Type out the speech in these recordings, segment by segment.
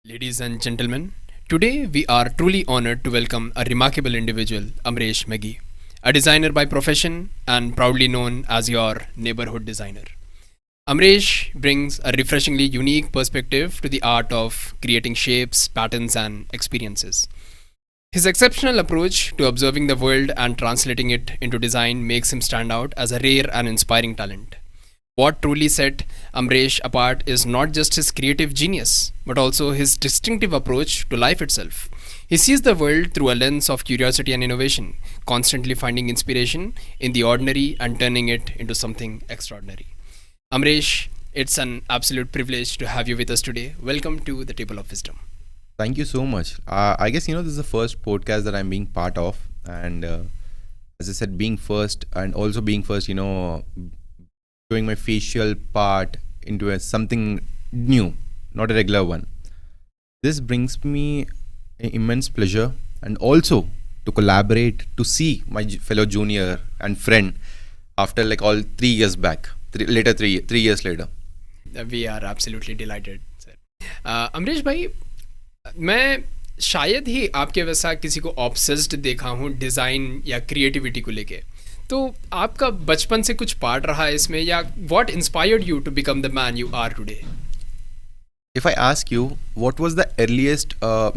Ladies and gentlemen, today we are truly honored to welcome a remarkable individual, Amresh Maggie, a designer by profession and proudly known as your neighborhood designer. Amresh brings a refreshingly unique perspective to the art of creating shapes, patterns, and experiences. His exceptional approach to observing the world and translating it into design makes him stand out as a rare and inspiring talent. What truly set Amresh apart is not just his creative genius, but also his distinctive approach to life itself. He sees the world through a lens of curiosity and innovation, constantly finding inspiration in the ordinary and turning it into something extraordinary. Amresh, it's an absolute privilege to have you with us today. Welcome to the Table of Wisdom. Thank you so much. I guess this is the first podcast that I'm being part of, and as I said, being first and also being first, showing my facial part into something new, not a regular one. This brings me immense pleasure, and also to collaborate to see my fellow junior and friend after like all 3 years back, 3 years later. We are absolutely delighted, sir. Amrish भाई, मैं शायद ही आपके वैसा किसी को obsessed देखा हूँ design या क्रिएटिविटी को लेके। तो आपका बचपन से कुछ पार्ट रहा है इसमें, या what inspired you to become the man you are today? If I ask you, what was the earliest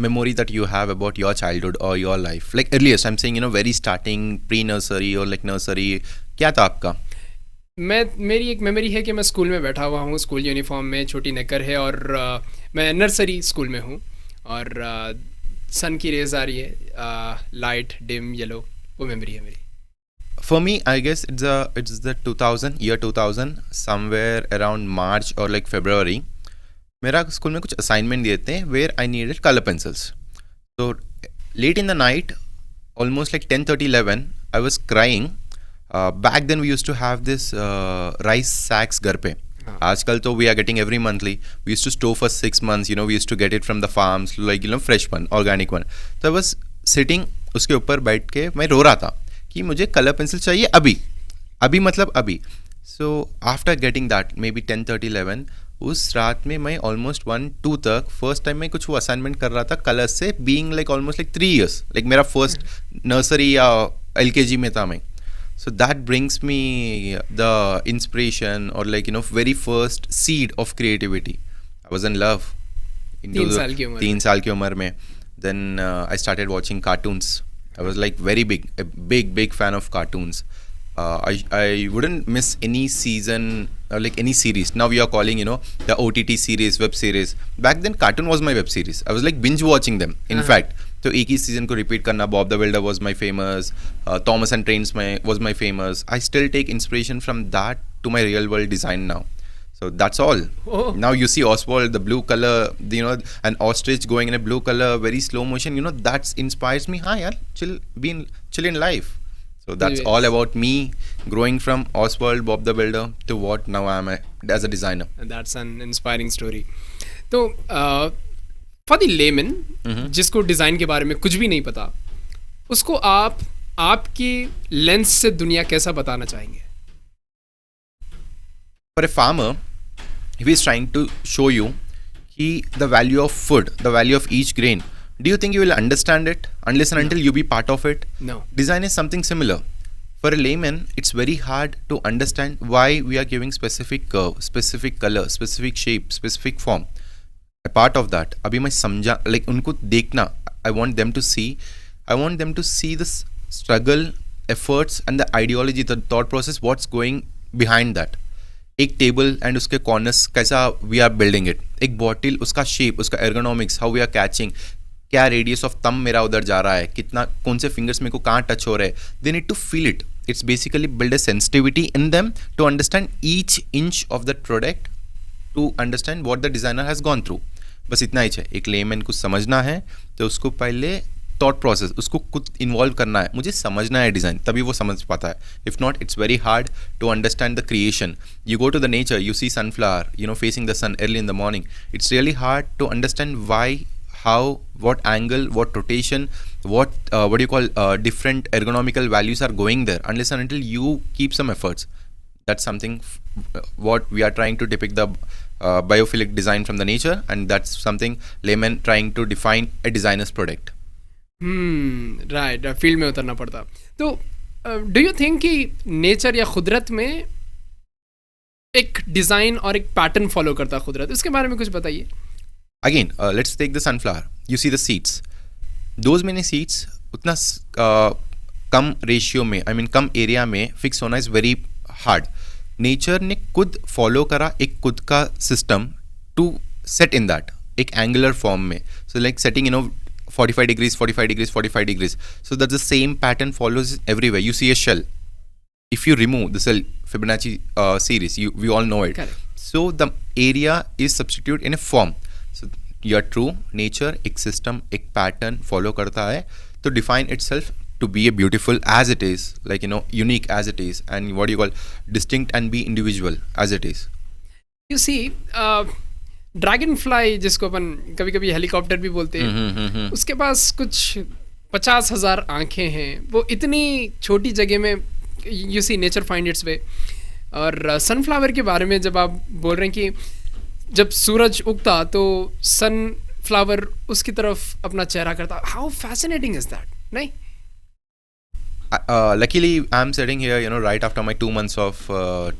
memory that you have about your childhood or your life? Like earliest, I'm saying, very starting, pre-nursery or like nursery. क्या था आपका? मेरी एक memory है कि मैं school में बैठा हुआ हूँ, स्कूल यूनिफॉर्म में, छोटी नेकर है, और मैं नर्सरी स्कूल में हूँ, और सन की रेज आ रही है, लाइट डिम येलो, वो मेमोरी है मेरी। For me, I guess it's the 2000 somewhere around March or like February. मेरा स्कूल में कुछ असाइनमेंट दिए थे where I needed color pencils. So late in the night, almost like 10:30, 11, I was crying. Back then we used to have this rice sacks घर पे. आजकल तो we are getting every monthly. We used to store for 6 months. We used to get it from the farms, like fresh one, organic one. So I was sitting उसके ऊपर बैठ के मैं रो रहा था कि मुझे कलर पेंसिल चाहिए अभी मतलब अभी. So after getting that may be 10:30, 11, उस रात में मैं ऑलमोस्ट 1-2 तक फर्स्ट टाइम मैं कुछ वो असाइनमेंट कर रहा था कलर से, being like almost like 3 years, like मेरा फर्स्ट नर्सरी या LKG में था मैं. So that brings me the inspiration or like very first seed of creativity. I was in love into 3 साल की उम्र 3 साल की उम्र में. Then I started watching cartoons. I was like a big fan of cartoons. I wouldn't miss any season or like any series. Now we are calling the OTT series, web series. Back then cartoon was my web series. I was like binge watching them. In fact, तो एक ही season को repeat करना. Bob the Builder was my famous, Thomas and trains was my famous. I still take inspiration from that to my real world design now. So that's all. Oh. Now you see Oswald, the blue color, an ostrich going in a blue color, very slow motion. That inspires me. Hi, yaar, chill in life. So that's all about me growing from Oswald, Bob the Builder to what now I am as a designer. And that's an inspiring story. तो for the lemon जिसको design के बारे में कुछ भी नहीं पता, उसको आप आपकी लेंस से दुनिया कैसा बताना चाहेंगे? For a farmer, if he's trying to show you the value of food, the value of each grain, do you think you will understand it unless and until you be part of it? No. Design is something similar. For a layman, it's very hard to understand why we are giving specific curve, specific color, specific shape, specific form. A part of that, अभी मैं समझा, like उनको देखना, I want them to see the struggle, efforts and the ideology, the thought process, what's going behind that. एक table and उसके corners कैसा we are building it, एक bottle उसका शेप, उसका ergonomics, how we are catching, क्या radius of thumb मेरा उधर जा रहा है, कितना कौन से फिंगर्स मेरे को कहाँ टच हो रहे हैं. They need to feel it. It's basically build a sensitivity in them to understand each inch of the product, to understand what the designer has gone through. बस इतना ही है. एक लेमैन को समझना है तो उसको पहले थॉट प्रोसेस, उसको खुद इन्वॉल्व करना है, मुझे समझना है डिज़ाइन, तभी वो समझ पाता है. If not, it's very hard to understand the creation. You go to the nature, you see sunflower facing the sun early in the morning. It's really hard to understand why, how, what angle, what rotation, what do you call different ergonomical values are going there, unless and until you keep some efforts. That's something what we are trying to depict the biophilic design from the nature, and that's something layman trying to define a designer's product. Right, field में उतरना पड़ता. तो do you think कि nature या कुदरत में एक design और एक पैटर्न फॉलो करता है कुदरत, उसके बारे में कुछ बताइए. Again, let's take the sunflower. You see the seeds. Those many seeds उतना कम रेशियो में, I mean कम एरिया में फिक्स होना इज़ वेरी हार्ड. नेचर ने खुद फॉलो करा एक खुद का system to set in that एक एंगुलर फॉर्म में. So like setting 45 degrees, 45 degrees, 45 degrees. So that's the same pattern follows everywhere. You see a shell. If you remove the cell Fibonacci series, we all know it. Correct. So the area is substituted in a form. So your true nature एक system एक pattern follow करता है to define itself to be a beautiful as it is, like unique as it is, and what you call distinct and be individual as it is. You see, dragon fly जिसको अपन कभी कभी helicopter भी बोलते हैं, उसके पास कुछ 50,000 आँखें हैं. वो इतनी छोटी जगह में you see nature find its way. और सनफ्लावर के बारे में जब आप बोल रहे हैं कि जब सूरज उगता तो सनफ्लावर उसकी तरफ अपना चेहरा करता, हाउ फैसिनेटिंग इज दैट, नहीं? Luckily, I'm sitting here, right after my 2 months of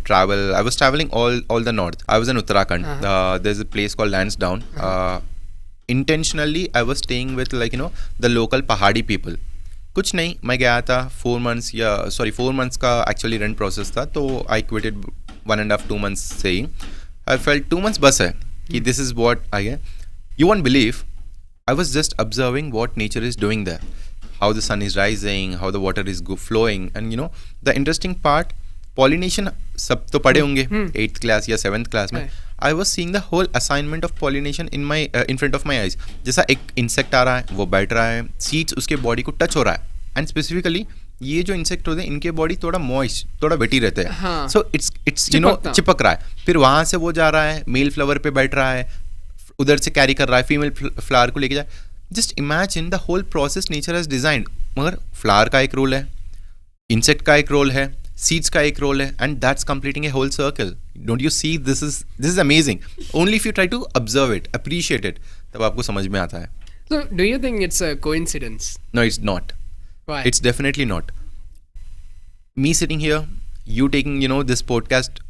travel. I was traveling all the north. I was in Uttarakhand. There's a place called Lansdowne. Intentionally, I was staying with the local Pahadi people. कुछ नहीं, मैं गया था 4 months का actually rent process था, तो I quitted 1.5-2 months से ही. I felt 2 months बस है कि this is what I get. You won't believe, I was just observing what nature is doing there. How the sun is rising, how the water is flowing, and the interesting part, pollination सब तो पढ़े होंगे 8th class या 7th class में. I was seeing the whole assignment of pollination in front of my eyes. जैसा एक insect आ रहा है, वो बैठ रहा है, seeds उसके body को touch हो रहा है, and specifically ये जो insect होते हैं इनके body थोड़ा moist, थोड़ा wetty रहते हैं. So it's चिपक रहा है. फिर वहाँ से वो जा रहा है, male flower पे बैठ रहा है, उधर से carry कर रहा है, female flower को लेके जा. Just imagine the whole process nature has designed. मगर flower का एक रोल है, insect का एक रोल है, seeds का एक रोल है, and that's completing a whole circle. Don't you see? This is amazing. Only if you try to observe it, appreciate it, तब आपको समझ में आता है. So do you think it's a coincidence? No, it's not. Why? It's definitely not. Me sitting here, you taking this podcast,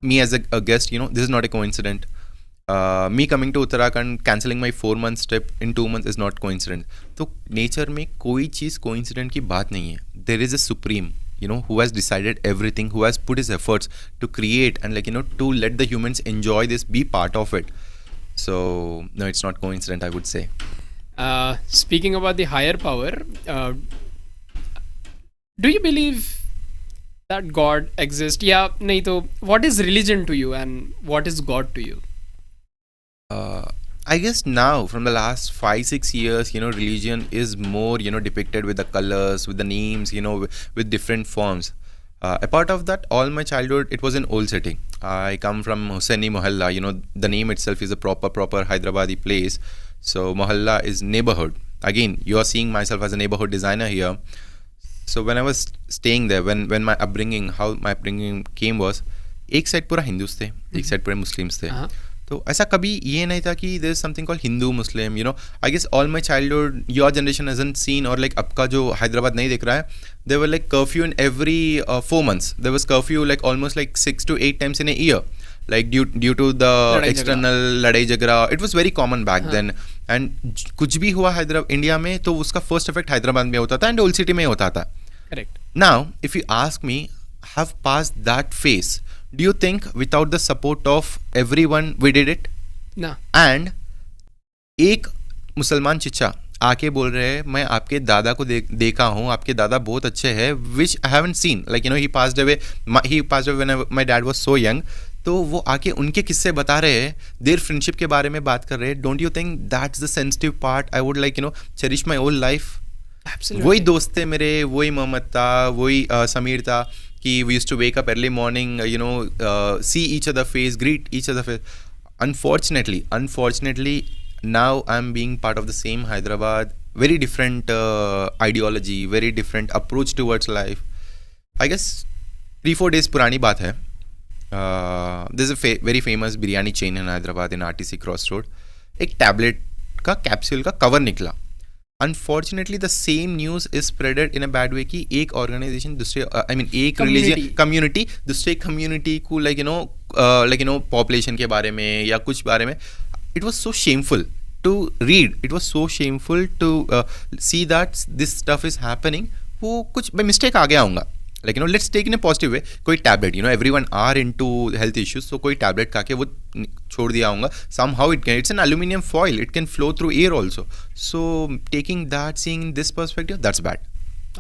me as a guest, this is not a coincidence. Me coming to Uttarakhand, cancelling my 4 months trip in 2 months is not coincidence. तो nature में कोई चीज़ coincidence की बात नहीं है. There is a supreme, who has decided everything, who has put his efforts to create and to let the humans enjoy this, be part of it. So no, it's not coincidence, I would say. Speaking about the higher power, do you believe that God exists? या नहीं तो what is religion to you and what is God to you? I guess now from the last 5-6 years, religion is more, depicted with the colors, with the names, with different forms. A part of that, all my childhood, it was in old city. I come from Hussaini Mohalla. The name itself is a proper Hyderabadi place. So Mohalla is neighborhood. Again, you are seeing myself as a neighborhood designer here. So when I was staying there, when my upbringing, how my upbringing came was, एक side पूरा Hindus थे, एक side पूरे Muslims थे. तो ऐसा कभी ये नहीं था कि there is something called Hindu Muslim. I guess all my childhood, your generation hasn't seen, और लाइक आपका जो हैदराबाद नहीं देख रहा है, there were like curfew in every 4 months. There was curfew like almost like 6 to 8 times in a year, like due to the external लड़ाई झगड़ा. It was very common back then. And कुछ भी हुआ हैदराबाद इंडिया में तो उसका first effect Hyderabad में होता था एंड ओल्ड सिटी में होता था. Correct. Now if you ask me, have passed that phase, do you think without the support of everyone we did it? ना. एंड एक मुसलमान चिच्चा आके बोल रहे हैं मैं आपके दादा को देखा हूँ, आपके दादा बहुत अच्छे हैं, which I haven't seen. Like he passed away when my dad was so young. तो वो आके उनके किस्से बता रहे हैं, देयर फ्रेंडशिप के बारे में बात कर रहे हैं. Don't you think that's the sensitive part? I would like cherish my old life. वही दोस्त थे मेरे, वही मोहम्मद था, वही समीर था, कि we used to wake up early morning, see each other face, greet each other face. Unfortunately, now I'm being part of the same Hyderabad. Very different ideology, very different approach towards life. I guess 3-4 days पुरानी बात है. This a very famous biryani chain in Hyderabad in RTC cross road. एक tablet का capsule का cover निकला. Unfortunately the same news is spreaded in a bad way कि एक organisation दूसरे आई मीन एक रिलीजन कम्युनिटी दूसरे कम्युनिटी को लाइक यू नो पॉपुलेशन के बारे में या कुछ बारे में. It was so shameful to read. It was so shameful to see that this stuff is happening. वो कुछ मैं मिस्टेक आ गया होऊंगा. Like you know let's take in a positive way. कोई tablet you know everyone are into health issues, so कोई tablet खा के वो छोड़ दिया होगा. Somehow it's an aluminium foil, it can flow through air also. So taking that, seeing this perspective, that's bad.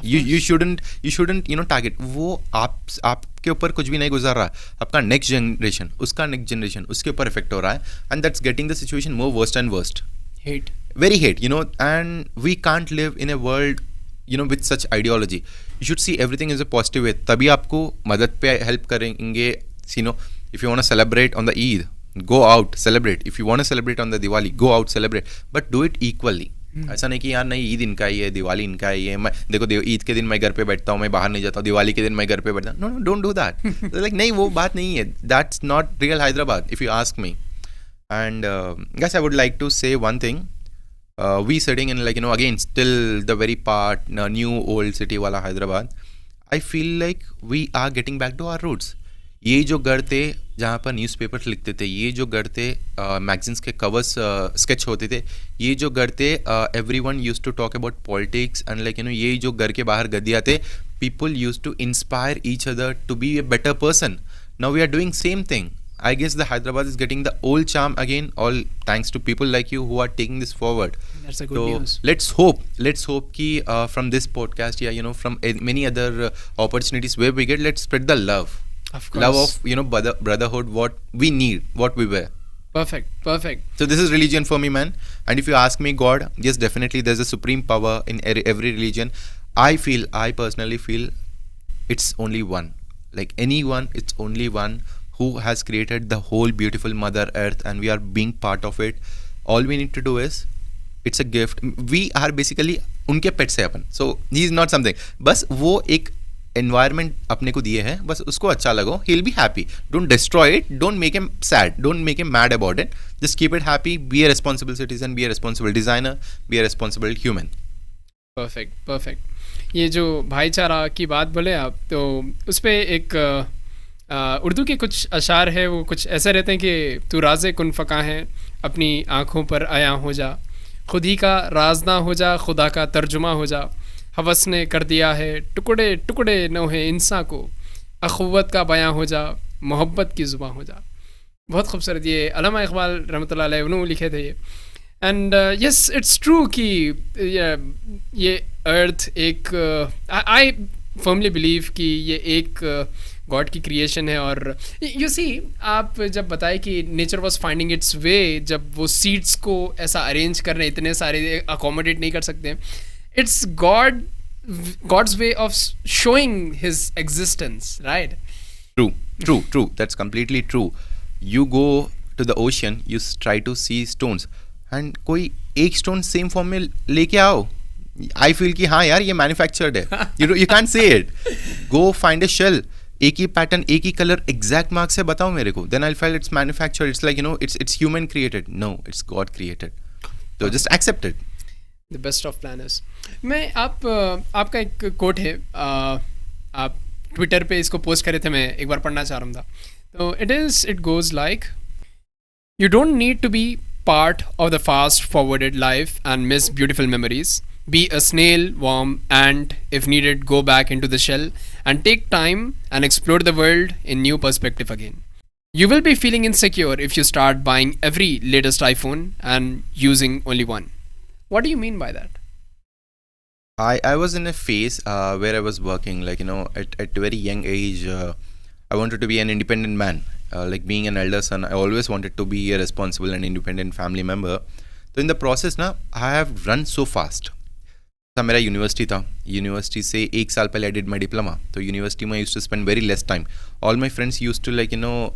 you shouldn't you know target. वो आपके ऊपर कुछ भी नहीं गुजर रहा. आपका नेक्स्ट जनरेशन, उसका नेक्स्ट जनरेशन, उसके ऊपर इफेक्ट हो रहा है. And that's getting the situation more worst and worst. Hate. Very hate, you know, and we can't live in a world, you know, with such ideology. You should see everything as a positive way. तभी आपको मदद पे help करेंगे. You know, if you want to celebrate on the Eid, go out, celebrate. If you want to celebrate on the Diwali, go out, celebrate. But do it equally. ऐसा नहीं कि यार नहीं ईद इनका ही है, दिवाली इनका ही है. मैं देखो ईद के दिन मैं घर पे बैठता हूँ, मैं बाहर नहीं जाता हूँ. दिवाली के दिन मैं घर पे बैठता हूँ. No don't do that. Like नहीं, वो बात नहीं है. That's not real Hyderabad if you ask me. And guys, I would like to say one thing. We sitting in, like, you know, again still the very part new old city wala Hyderabad. I feel like we are getting back to our roots. ये जो घर थे जहाँ पर newspapers लिखते थे, ये जो घर थे मैगजीन्स के कवर्स स्केच होते थे, ये जो घर थे everyone used to talk about politics. And like you know ये जो घर के बाहर गद्दियाँ थे, people used to inspire each other to be a better person. Now we are doing same thing. I guess the Hyderabad is getting the old charm again, all thanks to people like you who are taking this forward. That's a good news. Let's hope ki from this podcast, yeah, you know, from many other opportunities where we get, let's spread the love. Of course. Love of, you know, brotherhood, what we need, what we were. Perfect. So this is religion for me, man. And if you ask me, God, yes, definitely there's a supreme power in every religion. I personally feel it's only one. Like anyone, it's only one who has created the whole beautiful mother earth, and we are being part of it. All we need to do is, it's a gift. We are basically उनके pets है अपन. So he is not something. बस वो एक environment अपने को दिए हैं, बस उसको अच्छा लगो. He'll be happy. Don't destroy it. Don't make him sad. Don't make him mad about it. Just keep it happy. Be a responsible citizen. Be a responsible designer. Be a responsible human. Perfect. ये जो भाईचारा की बात बोले आप, तो उस पर एक उर्दू के कुछ अशार है, वो कुछ ऐसे रहते हैं कि तू राज़े कुन फ़क़ा है, अपनी आँखों पर आया हो जा, खुद ही का राज़ ना हो जा, खुदा का तर्जुमा हो जा, हवस ने कर दिया है टुकड़े टुकड़े नौहे इंसान को, अख़ुव्वत का बयां हो जा, मोहब्बत की ज़ुबां हो जा. बहुत खूबसूरत. ये अल्लामा इक़बाल रहमतुल्लाह अलैह उन्होंने लिखे थे ये. एंड यस, इट्स ट्रू कि ये अर्थ एक, आई फर्मली बिलीव कि ये एक गॉड की क्रिएशन है. और यू सी, आप जब बताए कि नेचर वॉज फाइंडिंग इट्स वे, जब वो सीड्स को ऐसा अरेंज कर रहे हैं, इतने सारे अकोमोडेट नहीं कर सकते, it's God's way of showing his existence, right? True. That's completely true. You go to the ocean, you try to see stones, and कोई एक स्टोन सेम फॉर्म में लेके आओ. I feel कि हाँ यार ये मैन्युफैक्चर्ड है. You can't say it. Go find a shell. एक ही पैटर्न, एक ही कलर, एग्जैक्ट मार्क्स से बताओ मेरे को. Then I feel it's manufactured. It's like you know it's human created. No, it's God created. तो just accept it. The best of planners. मैं आपका एक कोट है, आप ट्विटर पे इसको पोस्ट करे थे, मैं एक बार पढ़ना चाह रहा था. तो it goes like, you don't need to be part of the fast forwarded life and miss beautiful memories. Be a snail, worm, ant. If needed, go back into the shell and take time and explore the world in new perspective again. You will be feeling insecure if you start buying every latest iPhone and using only one. What do you mean by that? I was in a phase where I was working, like, you know, at a very young age, I wanted to be an independent man. Like being an elder son, I always wanted to be a responsible and independent family member. So in the process ना, I have run so fast. तो मेरा university था, university से एक साल पहले I did my diploma. तो university में I used to spend very less time. All my friends used to, like, you know,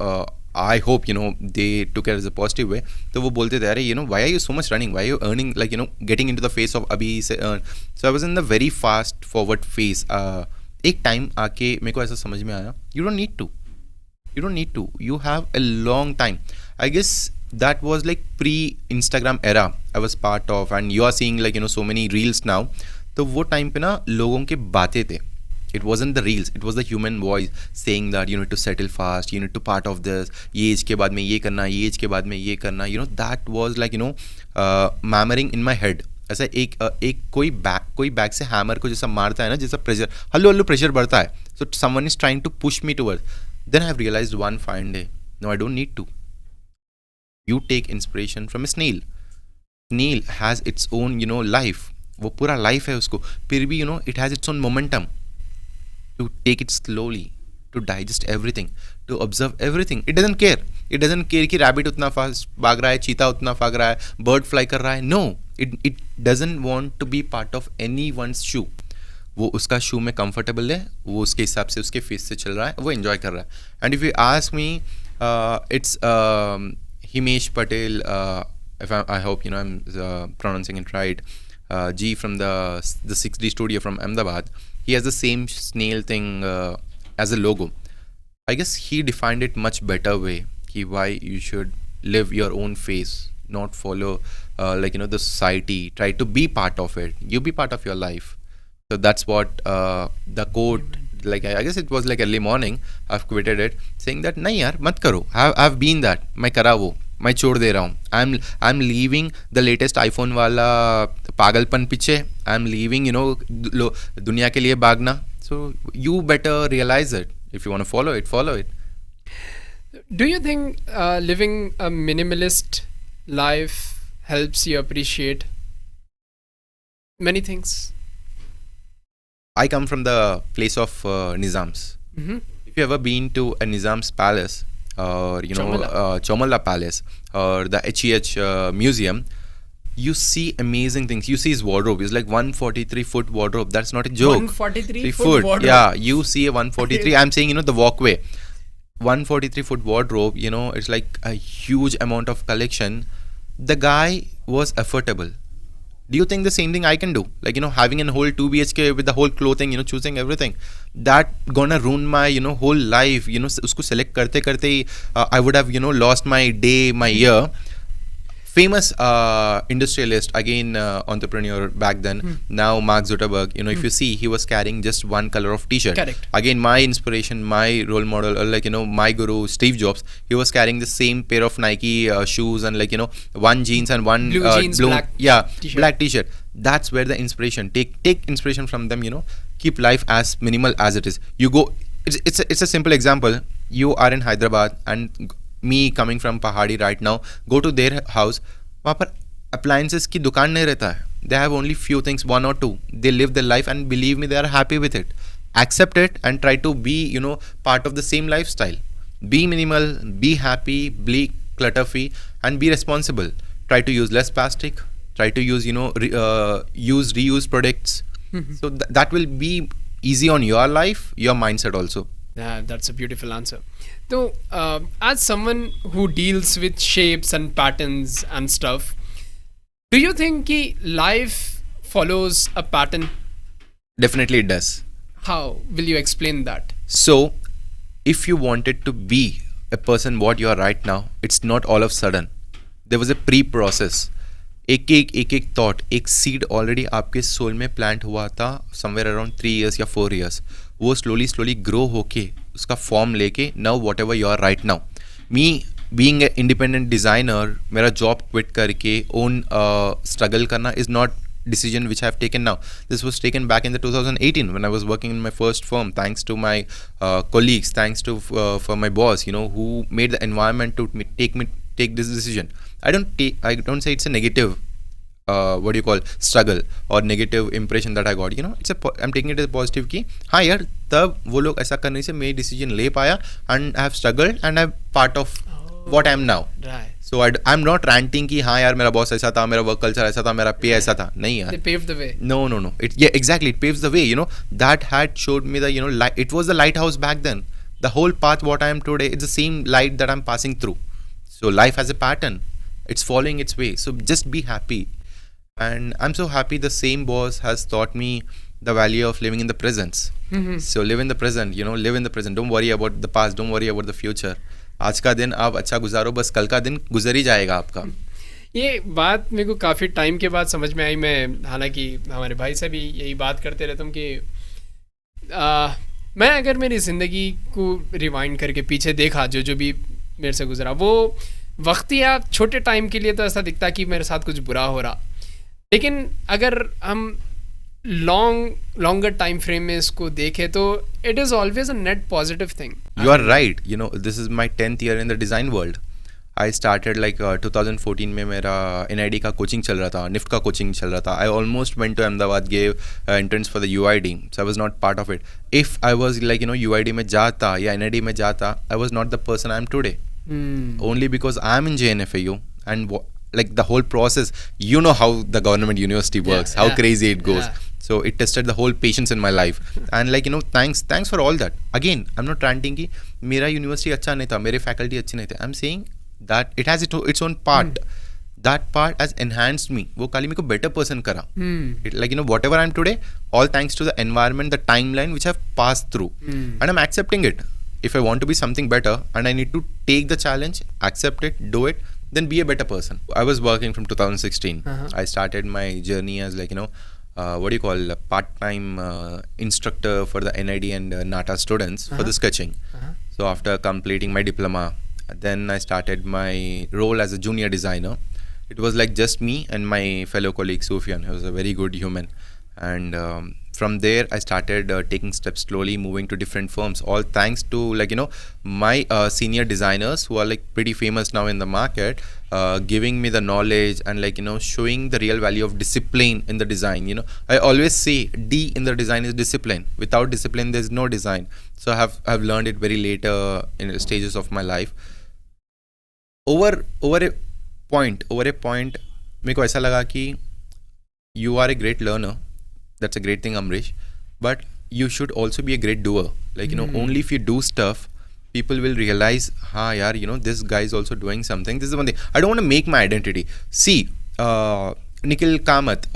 I hope, you know, they took it as a positive way. तो वो बोलते थे, अरे, you know, why are you so much running? Why are you earning, like, you know, getting into the phase of अभी से earn? So I was in the very fast forward phase. एक time आके मेरे को ऐसा समझ में आया, you don't need to. You don't need to. You have a long time. I guess that was like pre-Instagram era I was part of, and you are seeing like so many reels now. तो वो time पे ना लोगों के बातें थे. It wasn't the reels, it was the human voice saying that you need to settle fast, you need to part of this, ये as के बाद में ये करना, ये एज के बाद में ये करना, that was like मैमरिंग in my head. ऐसा एक कोई बैग से हैमर को जैसा मारता है ना, जैसा प्रेशर हल्लो हल्लो प्रेशर बढ़ता है. So someone is trying to push me towards. Then I have realized one fine day, no, I don't need to. You take inspiration from a snail. Snail has its own life. वो पूरा life है उसको, फिर भी it has its own momentum. To take it slowly, to digest everything, to observe everything. It doesn't care. It doesn't care कि rabbit उतना fast भाग रहा है, चीता उतना भाग रहा है, bird fly कर रहा है. No, it doesn't want to be part of anyone's shoe. वो उसका शू में comfortable है, वो उसके हिसाब से उसके फेस से चल रहा है, वो enjoy कर रहा है. And if you ask me, it's Himesh Patel. If I hope I'm pronouncing it right. G from the 6D studio from Ahmedabad. He has the same snail thing as a logo. I guess he defined it much better way. Why you should live your own face, not follow the society. Try to be part of it. You be part of your life. So that's what the quote. Like I guess it was like early morning. I've quoted it, saying that नहीं यार मत करो. I've been that. मैं करा वो. मैं छोड़ दे रहा हूँ. I'm leaving the latest iPhone वाला पागलपन पीछे. I'm leaving दुनिया के लिए भागना. So you better realize it. If you want to follow it, follow it. Do you think living a minimalist life helps you appreciate many things? I come from the place of Nizams. Mm-hmm. If you ever been to a Nizam's palace, or Chomala Palace, or the HEH Museum, you see amazing things. You see his wardrobe. It's like 143-foot wardrobe. That's not a joke. 143-foot wardrobe. Yeah, you see a 143. I'm saying the walkway. 143-foot wardrobe. It's like a huge amount of collection. The guy was affordable. Do you think the same thing I can do? Like having a whole 2 BHK with the whole clothing, choosing everything, that gonna ruin my whole life. Usko select karte I would have lost my day, my year. Famous industrialist, again entrepreneur back then, now Mark Zuckerberg. If you see, he was carrying just one color of t-shirt. Correct. Again, my inspiration, my role model, or my guru Steve Jobs, he was carrying the same pair of Nike shoes and one jeans and one blue jeans, black t-shirt. Black t-shirt. That's where the inspiration. Take inspiration from them. Keep life as minimal as it is. You go. It's a simple example. You are in Hyderabad and me coming from Pahadi right now, go to their house, वहाँ पर appliances की दुकान नहीं रहता है. They have only few things, 1 or 2. They live their life and believe me, they are happy with it. Accept it and try to be, part of the same lifestyle. Be minimal, be happy, be clutter free, and be responsible. Try to use less plastic. Try to use, use reuse products. So that will be easy on your life, your mindset also. Yeah, that's a beautiful answer. So, as someone who deals with shapes and patterns and stuff, do you think ki life follows a pattern? Definitely it does. How will you explain that? So, if you wanted to be a person what you are right now, it's not all of a sudden. There was a pre-process. एक thought, एक seed already आपके soul में plant हुआ था somewhere around 3 years या 4 years. वो slowly grow होके उसका form लेके now whatever you are right now. Me being an independent designer, मेरा job quit करके own struggle करना is not decision which I have taken now. This was taken back in the 2018 when I was working in my first firm, thanks to my colleagues, thanks to for my boss, who made the environment to take this decision. I don't say it's a negative struggle or negative impression that I got. I'm taking it as a positive key. हाँ यार, तब वो लोग ऐसा करने से मैं decision ले पाया and I have struggled and I'm part of what I am now. Right. So I'm not ranting कि हाँ यार मेरा boss ऐसा था, मेरा work culture ऐसा था, मेरा pay ऐसा था. नहीं यार. They paved the way. No. Exactly. It paves the way. That had showed me the light. It was the lighthouse back then. The whole path what I am today, it's the same light that I'm passing through. So life has a pattern. It's following its way. So just be happy. And I'm so happy the same boss has taught me the value of living in the present. So live in the present, live in the present. Don't worry about the past, don't worry about the future. आज का दिन आप अच्छा गुजारो, बस कल का दिन गुजर ही जाएगा आपका. ये बात मेरे को काफ़ी टाइम के बाद समझ में आई. मैं हालांकि हमारे भाई से भी यही बात करते रहता हूँ कि मैं अगर मेरी ज़िंदगी को रिवाइंड करके पीछे देखा, जो भी मेरे से गुजरा, वो वक्त या छोटे टाइम के लिए तो ऐसा दिखता कि मेरे साथ कुछ बुरा हो रहा, लेकिन अगर हम लॉन्गर टाइम फ्रेम में इसको देखें तो it is always a net positive thing. You are right. This is my 10th year in the design world. I started 2014 में मेरा NID का कोचिंग चल रहा था, NIFT का कोचिंग चल रहा था. I almost went to Ahmedabad, gave entrance for the UID, so I was not part of it. If I was UID में जाता या NID में जाता, I was not the person I am today. Only because I am in JNFAU and the whole process, how the government university works, how crazy it goes. So it tested the whole patience in my life. And thanks for all that. Again, I'm not ranting कि मेरा university अच्छा नहीं था, मेरे faculty अच्छे नहीं थे. I'm saying that it has its own part. That part has enhanced me. वो काली मेरे को better person करा. Whatever I'm today, all thanks to the environment, the timeline which I've passed through. And I'm accepting it. If I want to be something better and I need to take the challenge, accept it, do it, then be a better person. I was working from 2016. I started my journey as a part-time instructor for the NID and NATA students for the sketching. So after completing my diploma, then I started my role as a junior designer. It was just me and my fellow colleague Sufyan, who was a very good human. And from there I started taking steps slowly, moving to different firms, all thanks to my senior designers who are pretty famous now in the market, giving me the knowledge and showing the real value of discipline in the design. I always say D in the design is discipline. Without discipline there's no design. So I've learned it very later in stages of my life. Over a point मेरे को ऐसा लगा कि you are a great learner. That's a great thing, Amrish, but you should also be a great doer. Only if you do stuff, people will realize, this guy is also doing something. This is one thing. I don't want to make my identity. See, Nikhil Kamath,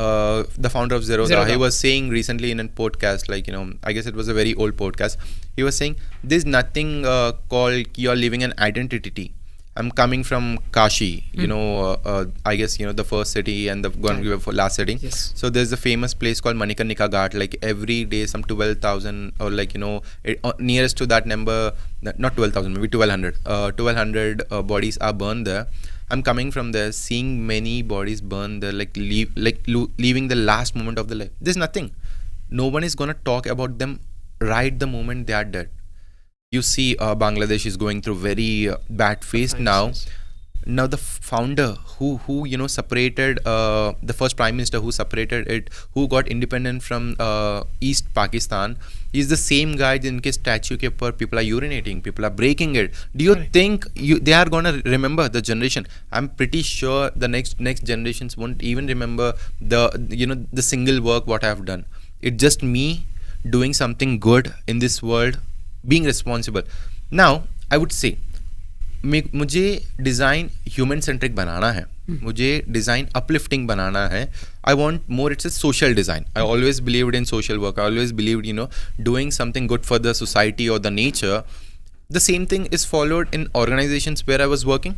the founder of Zerodha, he was saying recently in a podcast, I guess it was a very old podcast. He was saying, there's nothing called you're living an identity. I'm coming from Kashi, I guess, the first city and the last city. Yes. So there's a famous place called Manikarnika Ghat, every day some 12,000 or nearest to that number, not 12,000, maybe 1,200 bodies are burned there. I'm coming from there, seeing many bodies burned there, leaving the last moment of the life. There's nothing. No one is going to talk about them right the moment they are dead. You see, Bangladesh is going through very bad phase now. Now the founder who separated, the first prime minister who separated it, who got independent from East Pakistan, is the same guy जिनके statue के ऊपर people are urinating, people are breaking it. Do you think they are gonna remember the generation? I'm pretty sure the next generations won't even remember the single work what I have done. It's just me doing something good in this world, being responsible. Now I would say मुझे design human centric बनाना है, मुझे design uplifting बनाना है. I want more, it's a social design. I always believed in social work. I always believed doing something good for the society और the nature. The same thing is followed in organisations where I was working.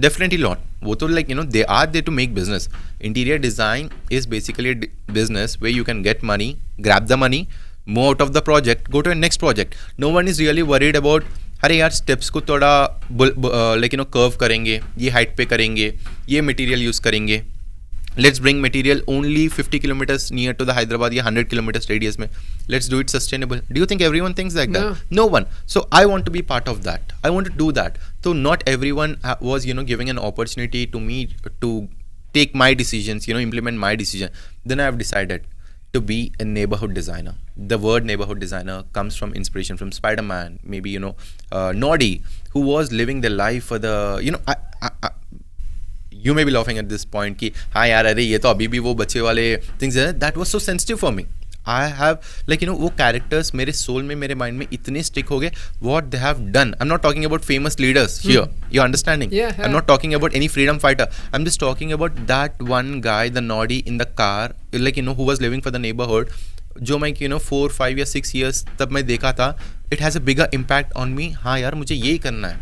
Definitely not. वो तो they are there to make business. Interior design is basically a business where you can get money, grab the money, move out of the project, go to a next project. No one is really worried about अरे यार steps को थोड़ा curve करेंगे, ये height पे करेंगे, ये material use करेंगे. Let's bring material only 50 kilometres near to the Hyderabad या 100 किलोमीटर्स रेडियस में. Let's do it sustainable. Do you think everyone thinks like that? No one. So I want to be part of that. I want to do that. So not everyone was giving an opportunity to me to take my decisions, implement my decision. Then I have decided to be a neighborhood designer. The word neighborhood designer comes from inspiration from Spider-Man, maybe Noddy, who was living the life for the you may be laughing at this point कि हाँ यार अरे ये तो अभी भी वो बच्चे वाले things है. That was so sensitive for me. I have वो characters मेरे soul में, मेरे mind में इतने stick हो गए. What they have done. I'm not talking about famous leaders here. You're understanding? Yeah. I'm not talking about any freedom fighter. I'm just talking about that one guy, the Noddy in the car, who was living for the neighborhood. जो मैं 4, 5 या 6 years तब मैं देखा था, it has a bigger impact on me. हाँ यार, मुझे यही करना है.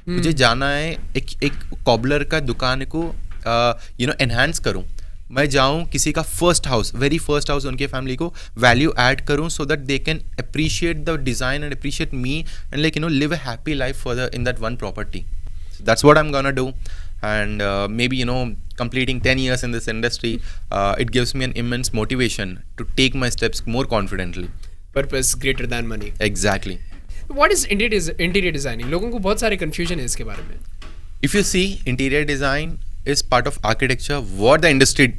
मुझे जाना है एक कॉबलर का दुकान को एनहांस करूं. मैं जाऊं किसी का वेरी फर्स्ट हाउस उनके फैमिली को वैल्यू ऐड करूं, so that they can appreciate the design and appreciate me and live a happy life for in that one property. That's what I'm gonna do. And maybe completing 10 years in this industry, it gives me an immense motivation to take my steps more confidently. Purpose greater than money. Exactly. What is interior designing? लोगों को बहुत सारे confusion है इसके बारे में. If you see, interior design is part of architecture, what the industry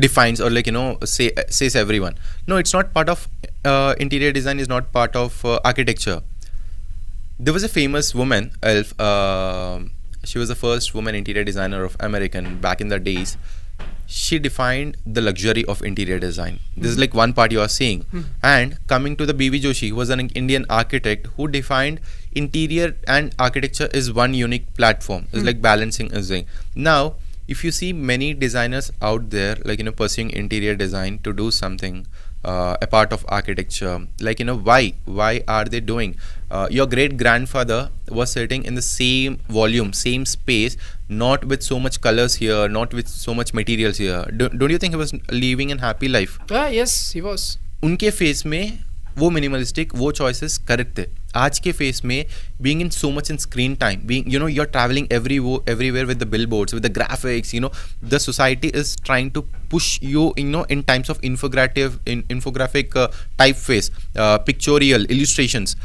defines or says everyone. No, it's not part of interior design is not part of architecture. There was a famous woman, she was the first woman interior designer of American back in the days. She defined the luxury of interior design. This is like one part you are seeing. And coming to the B.V. Joshi, who was an Indian architect who defined interior and architecture is one unique platform. It's like balancing a thing. Now, if you see many designers out there, pursuing interior design to do something, a part of architecture, why are they doing? Your great grandfather was sitting in the same volume, same space, not with so much colors here, not with so much materials here. Don't you think he was living a happy life? Yes, he was. उनके face में वो minimalistic, वो choices correct थे. आज के face में being in so much in screen time, being you're traveling everywhere with the billboards, with the graphics, the society is trying to push you in times of infographic typeface, pictorial illustrations,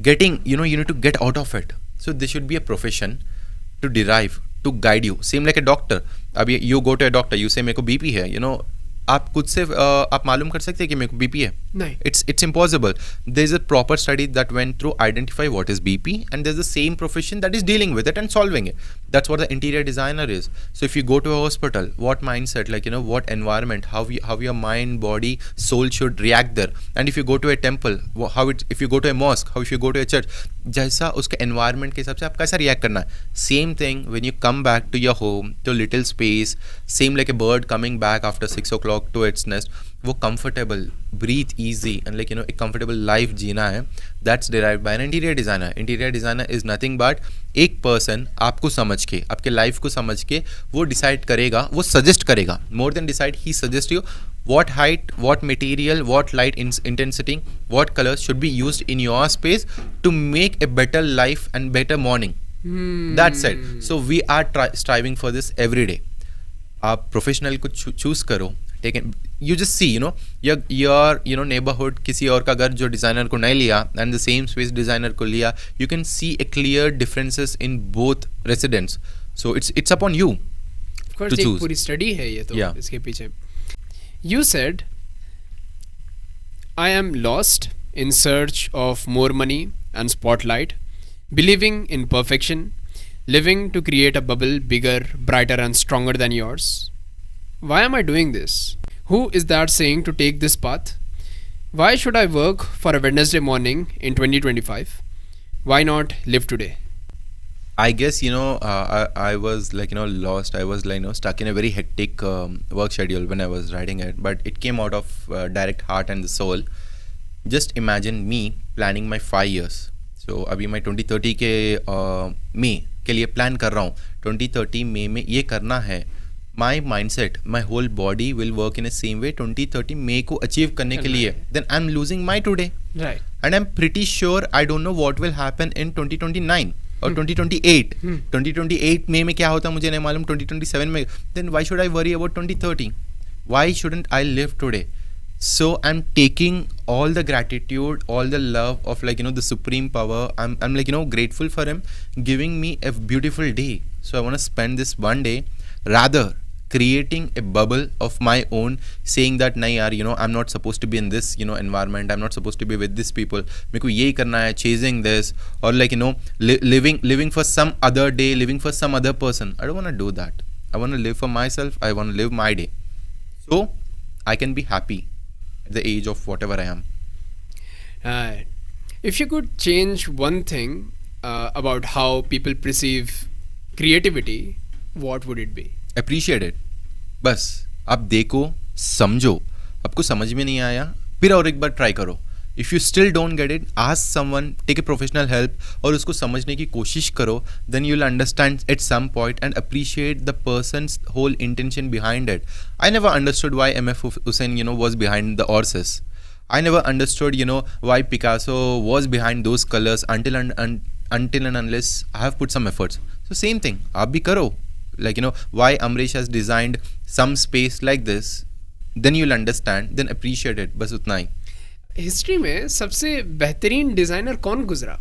getting you need to get out of it. So this should be a profession to derive, to guide you, same like a doctor. अभी you go to a doctor, you say मेरे को BP है, आप खुद से आप मालूम कर सकते हैं कि मेरे को बीपी है? नहीं. It's impossible. There is a proper study that went through identify what is BP, and there's the same profession that is dealing with it and solving it. That's what the interior designer is. So if you go to a hospital, what mindset, what environment, how your mind, body, soul should react there. And if you go to a temple, if you go to a mosque, if you go to a church, जैसा उसके environment के हिसाब से आप कैसा react करना है. Same thing when you come back to your home, to little space, same like a bird coming back after 6 o'clock to its nest. वो comfortable, breathe easy and एक comfortable life जीना है. That's derived by an interior designer. Interior designer is nothing but एक person आपको समझ के, आपके life को समझ के वो decide करेगा, वो suggest करेगा. More than decide, he suggests you what height, what material, what light intensity, what colors should be used in your space to make a better life and better morning. That's it. So we are striving for this every day. आप professional को choose करो. You just see, your neighborhood, किसी और का घर जो designer को नहीं लिया and the same space designer को लिया, you can see a clear differences in both residents. So it's upon you of course, to choose. पूरी स्टडी है ये तो. Yeah. इसके पीछे. You said, I am lost in search of more money and spotlight, believing in perfection, living to create a bubble bigger, brighter and stronger than yours. Why am I doing this? Who is that saying to take this path? Why should I work for a Wednesday morning in 2025? Why not live today? I guess I was lost. I was stuck in a very hectic work schedule when I was writing it, but it came out of direct heart and the soul. Just imagine me planning my 5 years. So अभी मैं 2030 के मई के लिए plan कर रहा हूँ. 2030 मई में ये करना है. My mindset, my whole body will work in the same way 2030 मई को achieve करने के लिए. Then I'm losing my today. Right. And I'm pretty sure I don't know what will happen in 2029. और 2028 2028 मई में क्या होता मुझे नहीं मालूम. 2027 में. Then why should I worry about 2030? Why shouldn't I live today? So I'm taking all the gratitude, all the love of the supreme power. I'm grateful for him giving me a beautiful day. So I want to spend this one day rather creating a bubble of my own, saying that nahi yaar, I'm not supposed to be in this environment, I'm not supposed to be with these people, meko yehi karna hai, chasing this, or living for some other day, living for some other person. I don't want to do that. I want to live for myself. I want to live my day so I can be happy at the age of whatever I am. If you could change one thing about how people perceive creativity, what would it be? Appreciate it. बस आप देखो, समझो. आपको समझ में नहीं आया, फिर और एक बार ट्राई करो. If you still don't get it, ask someone, take a professional help और उसको समझने की कोशिश करो. Then you'll understand at some point and appreciate the person's whole intention behind it. I never understood why M.F. Hussain, was behind the horses. I never understood, why Picasso was behind those colors until and unless I have put some efforts. So same thing, आप भी करो. Like, why Amrish has designed some space like this. Then you'll understand, then appreciate it. बस उतना ही. History में सबसे बेहतरीन designer कौन गुजरा?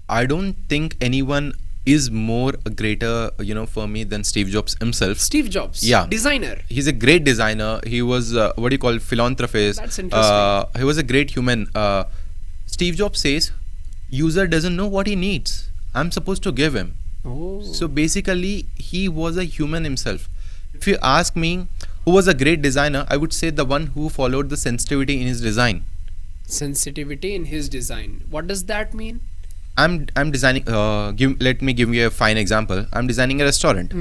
I don't think anyone is more greater, for me than Steve Jobs himself. Steve Jobs. Yeah. Designer. He's a great designer. He was what do you call philanthropist. That's interesting. He was a great human. Steve Jobs says, user doesn't know what he needs. I'm supposed to give him. Oh. So basically, he was a human himself. If you ask me, who was a great designer, I would say the one who followed the sensitivity in his design. Sensitivity in his design. What does that mean? I'm designing. Let me give you a fine example. I'm designing a restaurant.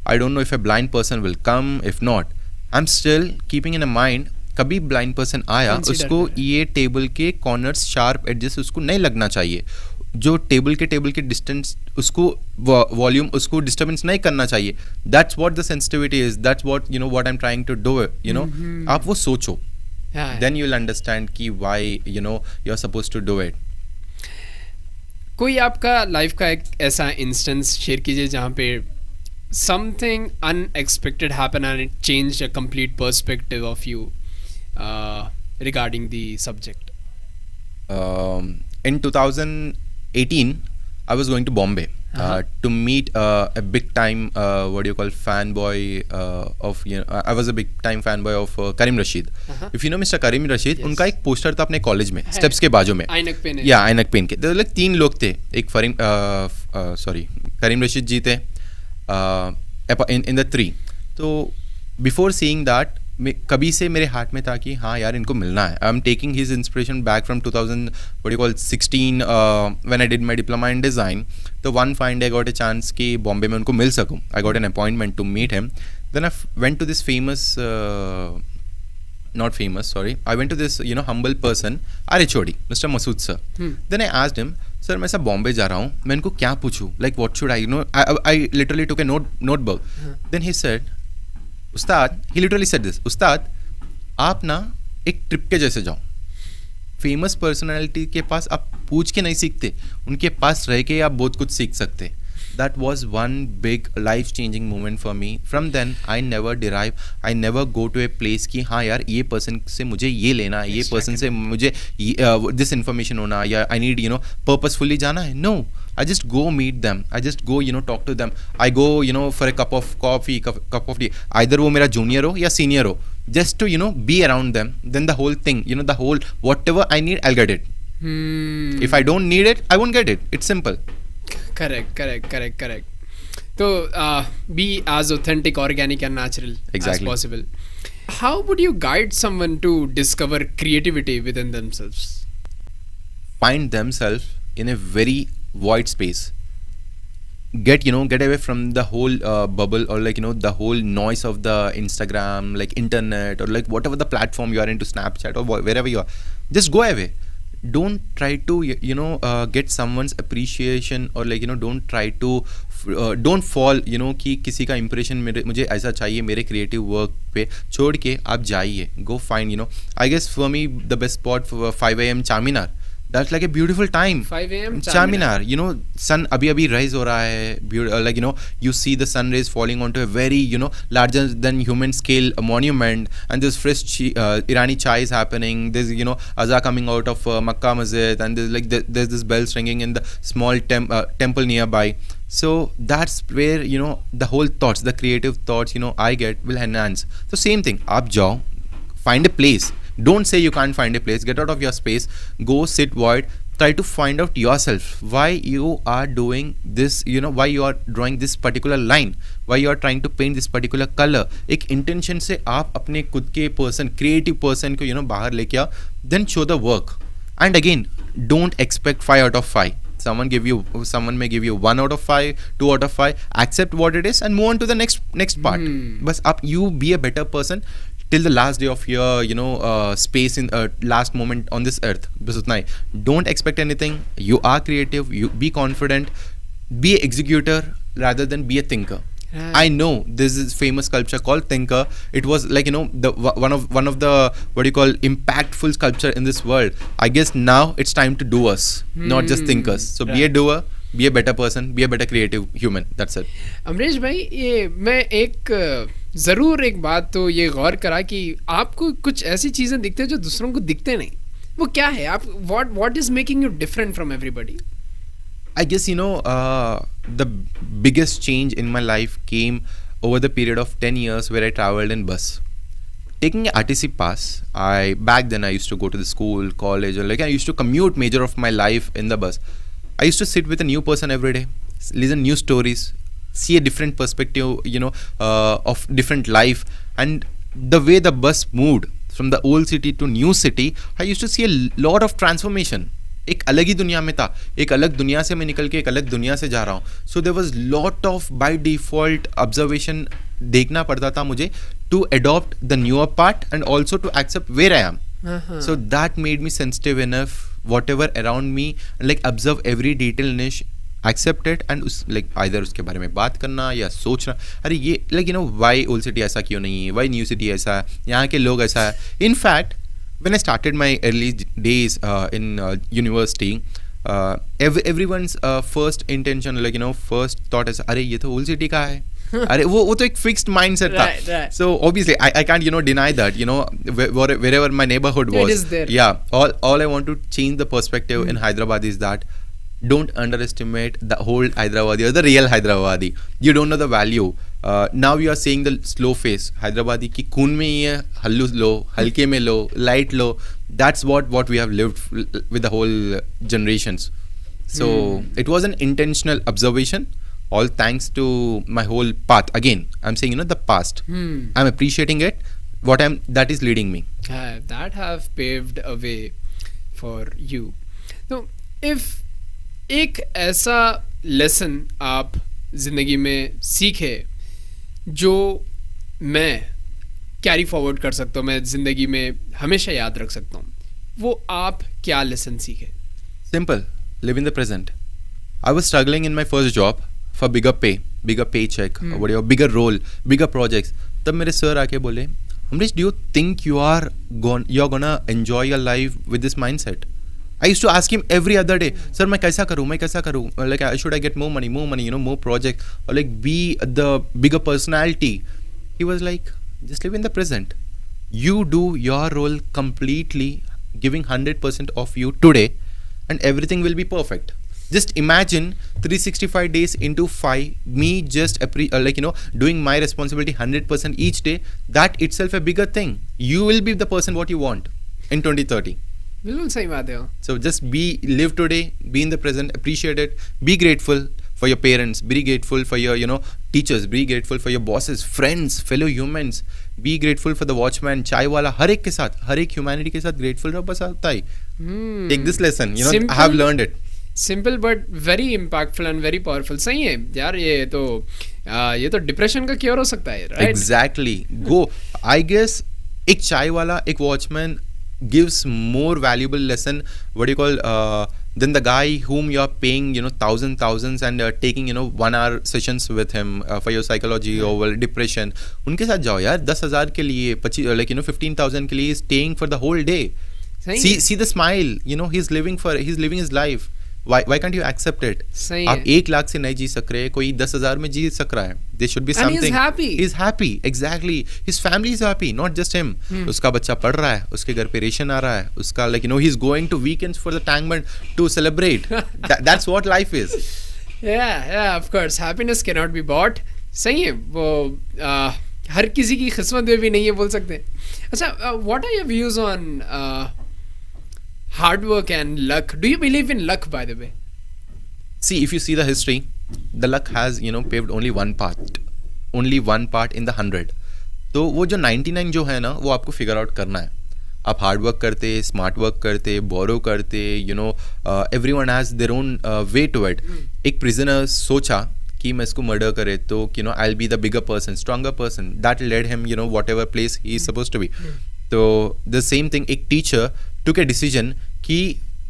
I don't know if a blind person will come. If not, I'm still keeping in mind. कभी blind person आया, उसको ये table के corners sharp edges उसको नहीं लगना चाहिए. जो टेबल के डिस्टेंस उसको वॉल्यूम उसको डिस्टर्बेंस नहीं करना चाहिए. That's what the sensitivity is. That's what what I am trying to do. आप वो सोचो. देन यू विल अंडरस्टैंड कि why you are supposed to do it. कोई आपका लाइफ का एक ऐसा इंस्टेंस शेयर कीजिए जहाँ पे something unexpected happen and it changed a complete perspective of you regarding the subject. In 2018, I was going to Bombay to meet a big time fanboy of I was a big time fanboy of Karim Rashid. If you know Mr. Karim Rashid, उनका एक poster था अपने college में steps के बाजू में. ऐनक pen. या ऐनक पेन के. like 3 लोग थे. एक करीम रशीद जी थे in the 3. तो before seeing that, कभी से मेरे हार्ट में था कि हाँ यार इनको मिलना है. I am taking his inspiration back from 2016 when I did my diploma in design. तो one fine day I got a chance कि बॉम्बे में उनको मिल सकूँ. I got an appointment to meet him. Then I went to this famous I went to this humble person, RHOD, Mr. Masood sir. Then I asked him, sir मैं सब बॉम्बे जा रहा हूँ, मैं इनको क्या पूछूँ, like what should I literally took a notebook. Then he said, Ustad, he literally said this, उस्ताद आप ना एक ट्रिप के जैसे जाओ. फेमस पर्सनालिटी के पास आप पूछ के नहीं सीखते, उनके पास रह के आप बहुत कुछ सीख सकते. That was one big life changing moment for me. From then I never go to a place कि हाँ यार ये person से मुझे ये लेना है, ये person से मुझे this information होना, या I need purposefully जाना है. No, I just go meet them. I just go talk to them. I go for a cup of coffee, cup of tea. Either वो मेरा junior हो या senior हो, just to be around them. Then the whole thing, the whole whatever I need, I'll get it. If I don't need it, I won't get it. It's simple. Correct. So be as authentic, organic and natural as possible. How would you guide someone to discover creativity within themselves? Find themselves in a very void space. Get away from the whole bubble, or the whole noise of the Instagram, like internet, or like whatever the platform you are into, Snapchat or wherever you are. Just go away. Don't try to get someone's appreciation, or don't try to don't fall कि किसी का impression मुझे ऐसा चाहिए मेरे creative work पे. छोड़ के आप जाइए. Go find I guess for me the best spot for 5 AM Charminar. That's like a beautiful time. 5 AM Charminar. Sun abhi rise ho raha hai. Like you see the sun rays falling onto a very larger than human scale monument, and there's fresh Irani chai is happening. There's azan coming out of Makkah Masjid, and there's this bells ringing in the small temple nearby. So that's where the whole thoughts, the creative thoughts I get will enhance. So same thing. Aap jao, find a place. Don't say you can't find a place. Get out of your space. Go sit void. Try to find out yourself why you are doing this, why you are drawing this particular line, why you are trying to paint this particular color. एक intention से आप अपने खुद के person, creative person को बाहर लेके आओ. Then show the work. And again, don't expect 5 out of 5. Someone may give you 1 out of 5, 2 out of 5. Accept what it is and move on to the next part. But you be a better person. till the last day of your space in last moment on this earth. बस उतना ही. Don't expect anything. You are creative. You be confident. Be an executor rather than be a thinker. I know this is famous sculpture called Thinker. It was like the one of the what do you call impactful sculpture in this world. I guess now it's time to doers, not just thinkers. So be a doer, be a better person, be a better creative human. That's it. Amrish भाई, ये मैं ज़रूर एक बात तो ये गौर करा कि आपको कुछ ऐसी चीज़ें दिखते हैं जो दूसरों को दिखते नहीं. वो क्या है? आप what is making you different from everybody? I guess the biggest change in my life came over the period of 10 years where I traveled in bus. Taking an RTC pass, back then I used to go to the school, college, or I used to commute major of my life in the bus. I used to sit with a new person every day, listen new stories, see a different perspective, of different life, and the way the bus moved from the old city to new city, I used to see a lot of transformation. एक अलग ही दुनिया में था, एक अलग दुनिया से मैं निकल के एक अलग दुनिया से जा रहा हूँ. So there was lot of by default observation देखना पड़ता था मुझे to adopt the newer part and also to accept where I am. So that made me sensitive enough whatever around me, like observe every detail निश, accept it and either उसके बारे में बात करना या सोचना, अरे ये वाई ओल्ड सिटी ऐसा क्यों नहीं है, वाई न्यू सिटी ऐसा है, यहाँ के लोग ऐसा है. In fact when I started my early days in university, everyone's first intention, first thought is, अरे ये तो old city का है. अरे वो तो एक fixed mindset था. Right. So obviously I can't deny that, wherever my neighborhood was. It is there. Yeah. All I want to change the perspective in Hyderabad is that don't underestimate the whole Hyderabadi or the real Hyderabadi. You don't know the value. Now you are seeing the slow face. Hyderabadi की खून में ही है, हल्लू लो, हल्के में लो, light low. That's what we have lived with the whole generations. So it was an intentional observation. All thanks to my whole path. Again, I'm saying the past. I'm appreciating it. That is leading me. That have paved a way for you. So if एक ऐसा lesson आप ज़िंदगी में सीखे जो मैं carry forward कर सकता हूँ, मैं ज़िंदगी में हमेशा याद रख सकता हूँ, वो आप क्या लेसन सीखे? Simple. Live in the present. I was struggling in my first job for bigger paycheck, bigger role, bigger projects. तब मेरे सर आके बोले, Amrish, do you think you're gonna enjoy your life with this mindset? I used to ask him every other day, sir, मैं कैसा करूँ? Like, should I get more money, more projects, or like be the bigger personality? He was like, just live in the present. You do your role completely, giving 100% of you today, and everything will be perfect. Just imagine 365 days into 5, me just doing my responsibility 100% each day. That itself a bigger thing. You will be the person what you want in 2030. बिल्कुल सही बात है. So just live today, be in the present, appreciate it, be grateful for your parents, be grateful for your teachers, be grateful for your bosses, friends, fellow humans, be grateful for the watchman, chai wala, हर एक के साथ, हर एक humanity के साथ grateful रहो, बस आता ही. Take this lesson, Simple, I have learned it. Simple but very impactful and very powerful. सही है यार, ये तो डिप्रेशन का क्योर हो सकता है, right? Exactly. Go. I guess एक चाय वाला, एक watchman gives more valuable lesson than the guy whom you are paying thousands and taking 1 hour sessions with him for your psychology or depression. उनके साथ जाओ यार, 10,000 के लिए 15,000 के लिए staying for the whole day. See the smile, he's living his life. Why can't you accept it? आप 1 लाख से नहीं जी सक रहे, कोई 10,000 में जी सक रहा है. There should be something. And he's happy. He's happy, exactly. His family is happy, not just him. उसका बच्चा पढ़ रहा है, उसके घर पे रेशन आ रहा है, उसका he's going to weekends for the Tangman to celebrate. That's what life is. Yeah, of course. Happiness cannot be bought. सही है, वो हर किसी की किस्मत में भी नहीं है बोल सकते. अच्छा, what are your views on hard work and luck? Do you believe in luck, by the way? See, if you see the history, the luck has paved only one part in the 100. तो वो जो 99 जो है ना, वो आपको figure out करना है. आप हार्ड वर्क करते, स्मार्ट वर्क करते, बोरो करते, everyone has their own way to it. एक प्रिजनर सोचा कि मैं इसको मर्डर करे तो you know I will be the bigger person, stronger person, that led him you know whatever place he is suppose to be. तो the same thing, एक teacher took a decision कि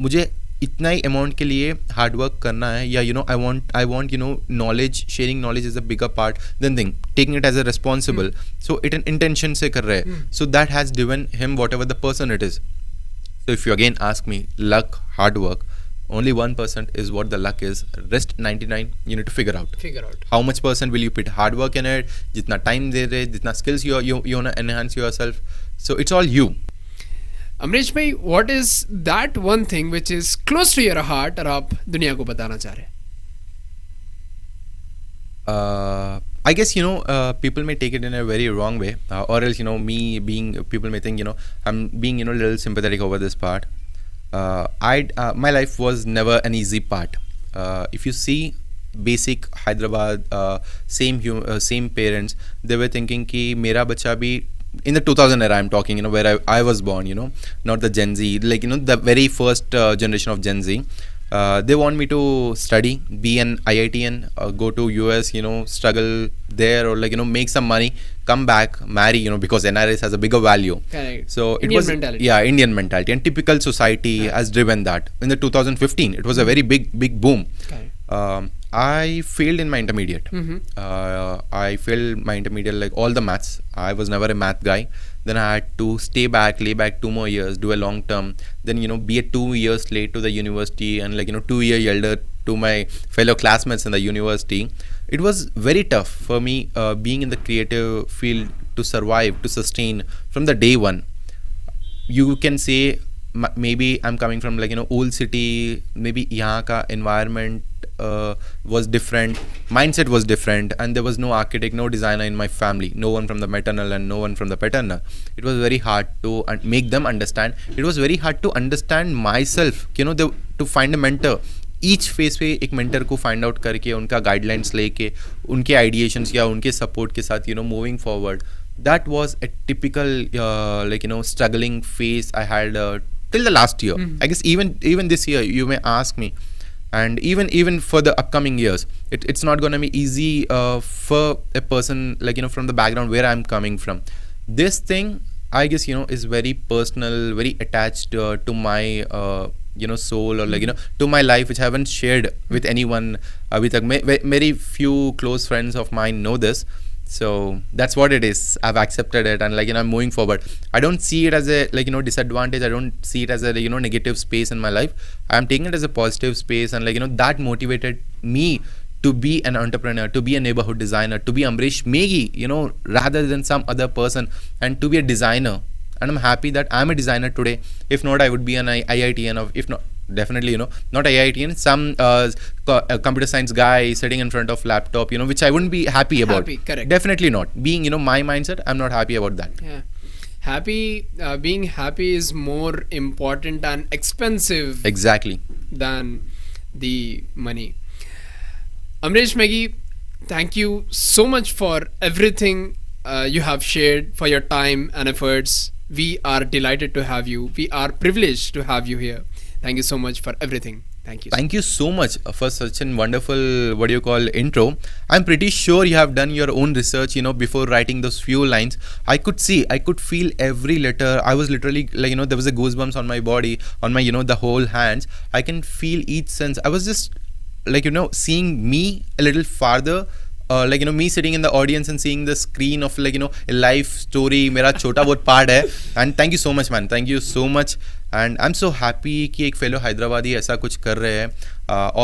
मुझे इतना ही amount के लिए hard work करना है, या you know I want you know knowledge, sharing knowledge is a bigger part than thing, taking it as a responsible. So it an intention से कर रहे हैं. So that has given him whatever the person it is. So if you again ask me, luck, hard work, only 1% is what the luck is. Rest 99 you need to figure out. How much percent will you put hard work in it? Jitna time de rahe, jitna skills you wanna enhance yourself. So it's all you. Amrish भाई, what is that one thing which is close to your heart और आप दुनिया को बताना चाह रहे हैं? I guess you know people may take it in a very wrong way, or else you know people may think you know I'm being you know a little sympathetic over this part. My life was never an easy part. If you see basic Hyderabad, same parents, they were thinking कि मेरा बच्चा भी in the 2000 era I'm talking, you know, where I was born, you know, not the Gen Z, like you know the very first generation of Gen Z. They want me to study, be an IITian, go to US, you know, struggle there, or like you know make some money, come back, marry, you know, because NRS has a bigger value. Correct. So it Indian was mentality. Yeah, Indian mentality, and typical society has driven that. In the 2015, it was a very big boom. Correct. I failed in my intermediate. I failed my intermediate, like all the maths. I was never a math guy. Then I had to lay back 2 more years, do a long term, then you know be a 2 years late to the university, and like you know 2 year elder to my fellow classmates in the university. It was very tough for me being in the creative field to survive, to sustain from the day one. You can say maybe I'm coming from like you know old city, maybe यहाँ का environment was different, mindset was different, and there was no architect, no designer in my family, no one from the maternal and no one from the paternal. It was very hard to make them understand. It was very hard to understand myself, you know, to find a mentor. Each phase पे एक mentor को find out करके उनका guidelines लेके उनके आइडिएशंस या उनके support के साथ you know moving forward. That was a typical like you no struggling phase I had till the last year. I guess even this year you may ask me, and even for the upcoming years, it's not going to be easy for a person like you know from the background where I'm coming from. This thing I guess you know is very personal, very attached to my you know soul, or like you know to my life, which I haven't shared with anyone. With very few close friends of mine know this. So that's what it is. I've accepted it, and like you know I'm moving forward. I don't see it as a like you know disadvantage. I don't see it as a you know negative space in my life. I'm taking it as a positive space, and like you know that motivated me to be an entrepreneur, to be a neighborhood designer, to be Amrish Meghi, you know, rather than some other person, and to be a designer. And I'm happy that I'm a designer today. If not, I would be an IITian, or if not, definitely you know not IITian, some computer science guy sitting in front of laptop, you know, which I wouldn't be happy about. Correct. Definitely not. Being you know my mindset, I'm not happy about that. Yeah. Being happy is more important and expensive Exactly. than the money. Amrish Meghi, thank you so much for everything you have shared, for your time and efforts. We are delighted to have you. We are privileged to have you here. Thank you so much for everything. Thank you. Thank you so much for such a wonderful, what do you call, intro. I'm pretty sure you have done your own research, you know, before writing those few lines. I could feel every letter. I was literally like, you know, there was a goosebumps on my body, on my, you know, the whole hands. I can feel each sense. I was just like, you know, seeing me a little farther. Like you know me sitting in the audience and seeing the screen of like you know a life story. मेरा छोटा बहुत part है. And thank you so much man, thank you so much, and I'm so happy कि एक fellow Hyderabadi ऐसा कुछ कर रहे हैं.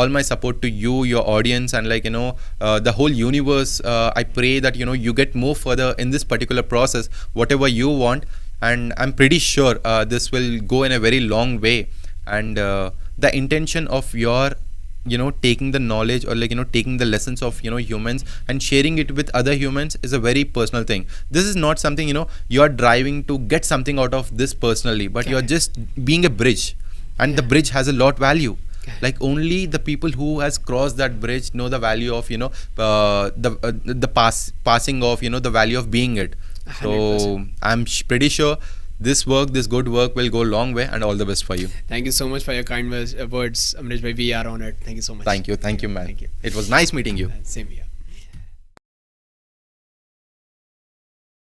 All my support to you, your audience, and like you know the whole universe. I pray that you know you get more further in this particular process, whatever you want, and I'm pretty sure this will go in a very long way. And the intention of your you know taking the knowledge, or like you know taking the lessons of you know humans and sharing it with other humans is a very personal thing. This is not something you know you are driving to get something out of this personally, but you're just being a bridge, and the bridge has a lot value. Like only the people who has crossed that bridge know the value of you know the passing of you know the value of being it. So 100%. I'm pretty sure this good work will go a long way, and all the best for you. Thank you so much for your kind words, Amrish bhai. We are honored. Thank you so much. Thank you, man. Thank you. It was nice meeting you. Same here.